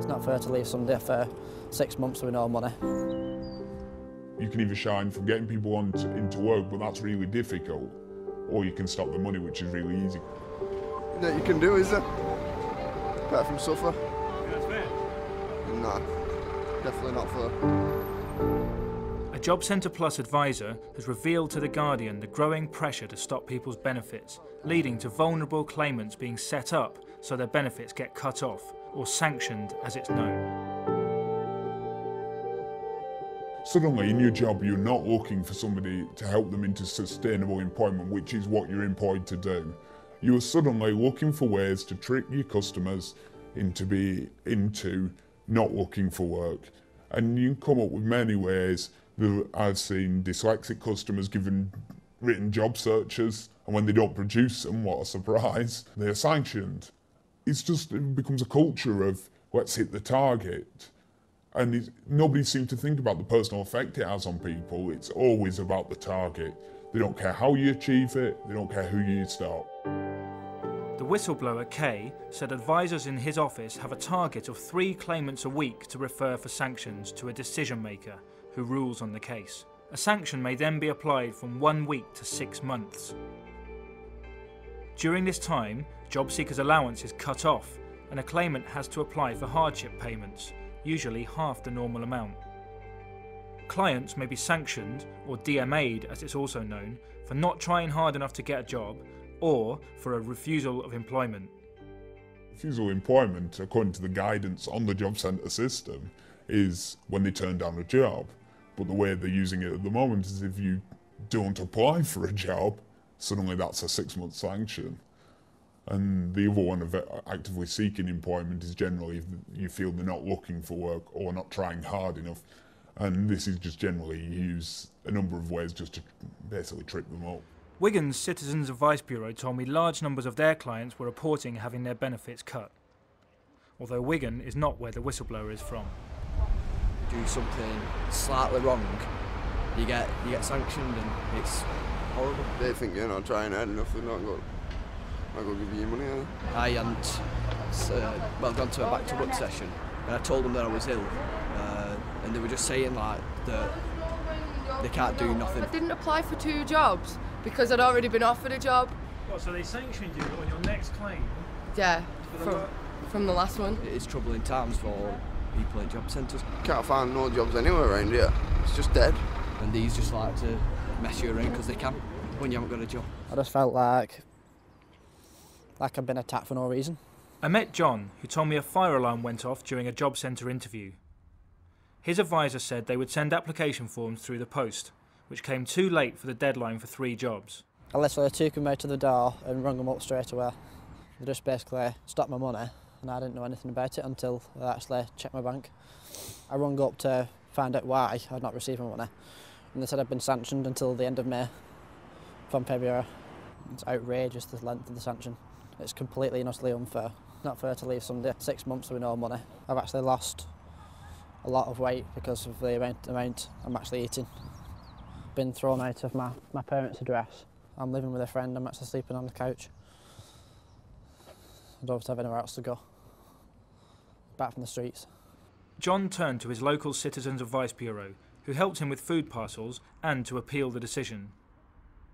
It's not fair to leave somebody for 6 months with no money. You can either shine from getting people into work, but that's really difficult, or you can stop the money, which is really easy. That you can do, is there? Apart from suffer. That's fair. Nah, definitely not fair. A Jobcentre Plus advisor has revealed to The Guardian the growing pressure to stop people's benefits, leading to vulnerable claimants being set up so their benefits get cut off, or sanctioned as it's known. Suddenly in your job you're not looking for somebody to help them into sustainable employment, which is what you're employed to do. You're suddenly looking for ways to trick your customers into not looking for work. And you can come up with many ways. I've seen dyslexic customers given written job searches, and when they don't produce them, what a surprise, they're sanctioned. It becomes a culture of let's hit the target. And nobody seems to think about the personal effect it has on people. It's always about the target. They don't care how you achieve it, they don't care who you stop. The whistleblower, Kay, said advisors in his office have a target of 3 claimants a week to refer for sanctions to a decision maker who rules on the case. A sanction may then be applied from 1 week to 6 months. During this time, job seekers' allowance is cut off and a claimant has to apply for hardship payments, usually half the normal amount. Clients may be sanctioned, or DMA'd as it's also known, for not trying hard enough to get a job, or for a refusal of employment. Refusal of employment, according to the guidance on the job centre system, is when they turn down a job. But the way they're using it at the moment is if you don't apply for a job, suddenly that's a 6-month sanction. And the other one of actively seeking employment is generally if you feel they're not looking for work or not trying hard enough. And this is just generally used a number of ways just to basically trip them up. Wigan's Citizens Advice Bureau told me large numbers of their clients were reporting having their benefits cut. Although Wigan is not where the whistleblower is from. Do something slightly wrong, you get sanctioned, and it's horrible. They think you're not trying hard enough, they're not going to give you your money, are they? I hadn't gone to a back to work session, and I told them that I was ill, and they were just saying like that they can't do nothing. I didn't apply for 2 jobs because I'd already been offered a job. What, so they sanctioned you on your next claim? Yeah, from the last one. It is troubling times for people in job centres. Can't find no jobs anywhere around here, it's just dead. And these just like to mess you around because they can, when you haven't got a job. I just felt like I'd been attacked for no reason. I met John, who told me a fire alarm went off during a job centre interview. His advisor said they would send application forms through the post, which came too late for the deadline for 3 jobs. I literally took them out to the door and rung them up straight away. They just basically stopped my money, and I didn't know anything about it until I actually checked my bank. I rung up to find out why I'd not received my money, and they said I'd been sanctioned until the end of May from February. It's outrageous, the length of the sanction. It's completely and utterly unfair. Not fair to leave somebody 6 months with no money. I've actually lost a lot of weight because of the amount I'm actually eating. Been thrown out of my parents' address. I'm living with a friend, I'm actually sleeping on the couch. I don't have anywhere else to go, back from the streets. John turned to his local Citizens Advice Bureau, who helped him with food parcels and to appeal the decision.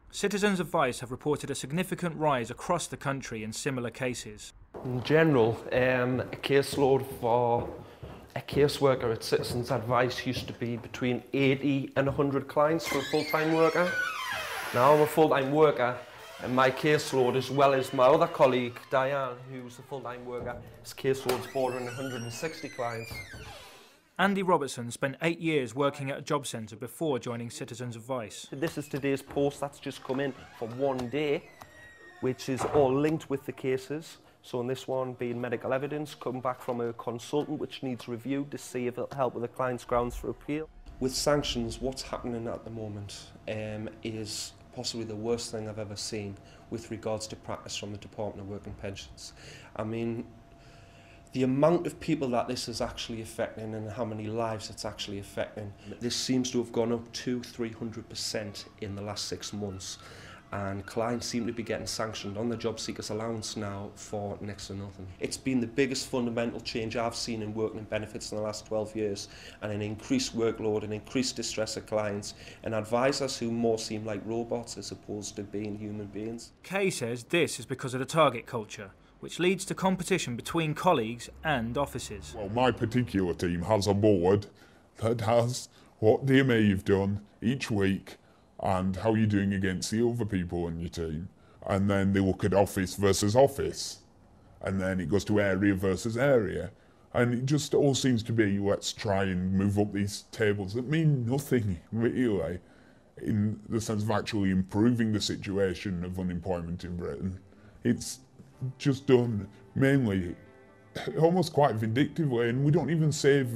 Citizens Advice have reported a significant rise across the country in similar cases. In general, a caseload for a caseworker at Citizens Advice used to be between 80 and 100 clients for a full-time worker. Now I'm a full-time worker, and my caseload, as well as my other colleague Diane, who's a full-time worker, his caseload's bordering 160 clients. Andy Robertson spent 8 years working at a job centre before joining Citizens Advice. This is today's post that's just come in for one day, which is all linked with the cases. So in this one being medical evidence, come back from a consultant which needs review to see if it'll help with the client's grounds for appeal. With sanctions, what's happening at the moment is possibly the worst thing I've ever seen with regards to practice from the Department of Work and Pensions. I mean, the amount of people that this is actually affecting and how many lives it's actually affecting, this seems to have gone up 200–300% in the last 6 months. and clients seem to be getting sanctioned on the job seekers allowance now for next to nothing. It's been the biggest fundamental change I've seen in working in benefits in the last 12 years, and an increased workload and increased distress of clients and advisors who more seem like robots as opposed to being human beings. Kay says this is because of the target culture, which leads to competition between colleagues and offices. Well, my particular team has a board that has what DMA you've done each week and how you're doing against the other people on your team. And then they look at office versus office. And then it goes to area versus area. And it just all seems to be, let's try and move up these tables that mean nothing, really, in the sense of actually improving the situation of unemployment in Britain. It's just done mainly almost quite vindictively, and we don't even save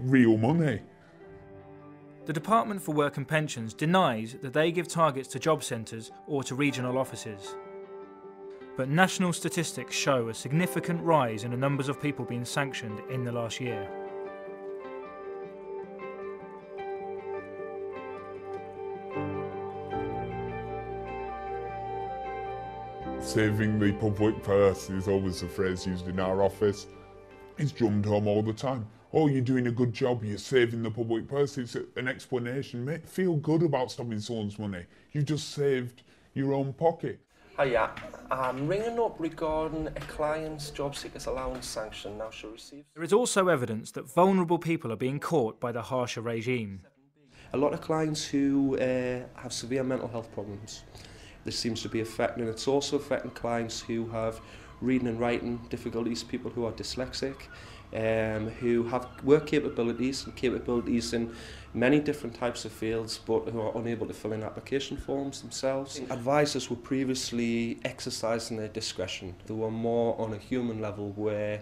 real money. The Department for Work and Pensions denies that they give targets to job centres or to regional offices. But national statistics show a significant rise in the numbers of people being sanctioned in the last year. Saving the public purse is always a phrase used in our office. It's drummed home all the time. Oh, you're doing a good job, you're saving the public purse. It's an explanation. Feel good about stopping someone's money. You've just saved your own pocket. Hiya, I'm ringing up regarding a client's job seekers allowance sanction now she'll receive. There is also evidence that vulnerable people are being caught by the harsher regime. A lot of clients who have severe mental health problems. This seems to be affecting, and it's also affecting clients who have reading and writing difficulties, people who are dyslexic, who have work capabilities and capabilities in many different types of fields, but who are unable to fill in application forms themselves. Advisors were previously exercising their discretion. They were more on a human level where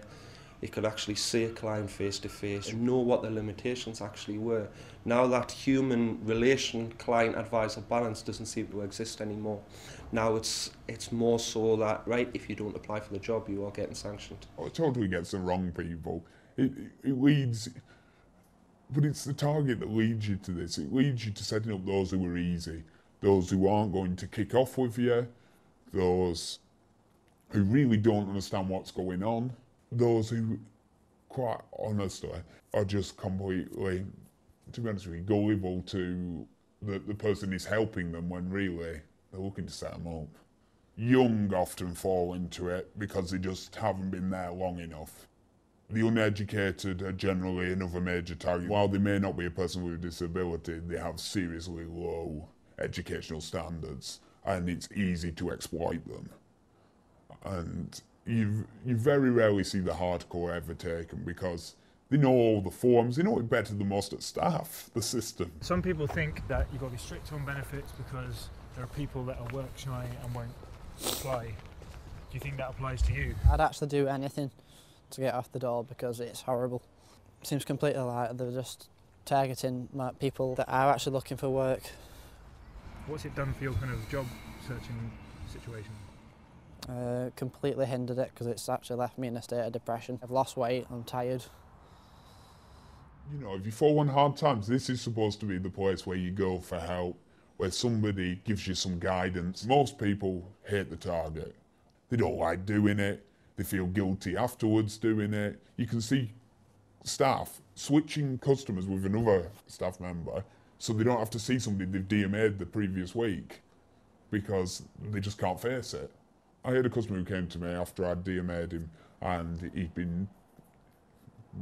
you could actually see a client face to face and know what their limitations actually were. Now that human relation, client-advisor balance doesn't seem to exist anymore. Now it's more so that, right, if you don't apply for the job, you are getting sanctioned. Oh, it totally gets the wrong people. It leads, but it's the target that leads you to this. It leads you to setting up those who are easy, those who aren't going to kick off with you, those who really don't understand what's going on, those who, quite honestly, are just completely, to be honest with you, gullible to the person is helping them when really they're looking to set them up. Young often fall into it because they just haven't been there long enough. The uneducated are generally another major target. While they may not be a person with a disability, they have seriously low educational standards and it's easy to exploit them. And you very rarely see the hardcore ever taken because they know all the forms, they know it better than most at staff, the system. Some people think that you've got to be strict on benefits because there are people that are work shy and won't apply. Do you think that applies to you? I'd actually do anything to get off the door because it's horrible. It seems completely like they're just targeting people that are actually looking for work. What's it done for your kind of job searching situation? Completely hindered it because it's actually left me in a state of depression. I've lost weight, I'm tired. You know, if you fall on hard times, this is supposed to be the place where you go for help, where somebody gives you some guidance. Most people hate the target. They don't like doing it. They feel guilty afterwards doing it. You can see staff switching customers with another staff member so they don't have to see somebody they've DMA'd the previous week because they just can't face it. I had a customer who came to me after I'd DMA'd him and he'd been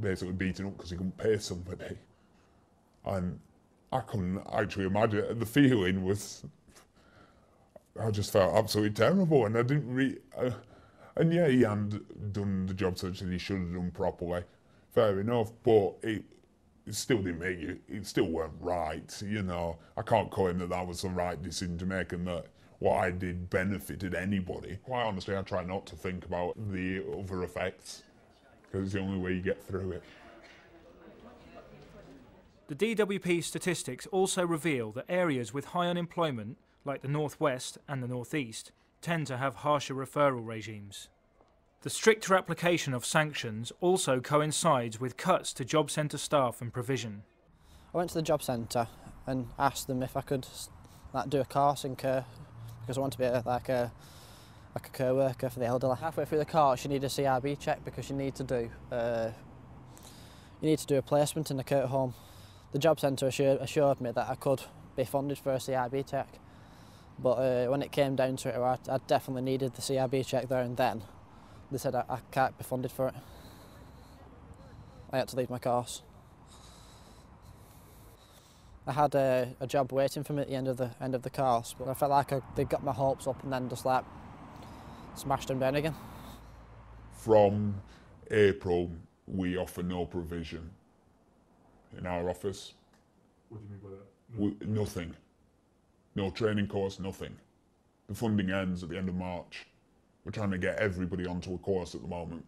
basically beaten up because he couldn't pay somebody. And I couldn't actually imagine, the feeling was, I just felt absolutely terrible and I didn't and yeah, he hadn't done the job search that he should have done properly, fair enough, but it still didn't make it still weren't right, you know. I can't claim that that was the right decision to make and that what I did benefited anybody. Quite honestly, I try not to think about the other effects because it's the only way you get through it. The DWP statistics also reveal that areas with high unemployment, like the North West and the North East, tend to have harsher referral regimes. The stricter application of sanctions also coincides with cuts to job centre staff and provision. I went to the job centre and asked them if I could do a course in care because I want to be like a co-worker for the elderly. Halfway through the course you need a CRB check because you need to do a placement in the care home. The job centre assured me that I could be funded for a CRB check, but when it came down to it, I definitely needed the CRB check there and then. They said I can't be funded for it. I had to leave my course. I had a job waiting for me at the end of the course, but I felt like they got my hopes up and then just like smashed them down again. From April, we offer no provision in our office. What do you mean by that? Nothing. No training course, nothing. The funding ends at the end of March. We're trying to get everybody onto a course at the moment.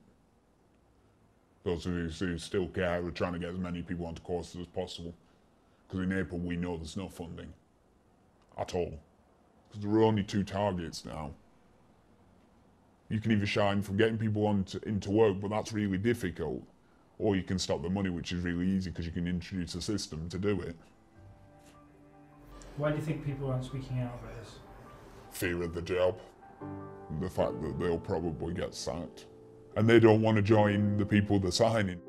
Those who still care, we're trying to get as many people onto courses as possible. Because in April we know there's no funding at all. Because there are only 2 targets now. You can either shine from getting people into work, but that's really difficult, or you can stop the money, which is really easy because you can introduce a system to do it. Why do you think people aren't speaking out about this? Fear of the job. The fact that they'll probably get sacked. And they don't want to join the people they're signing.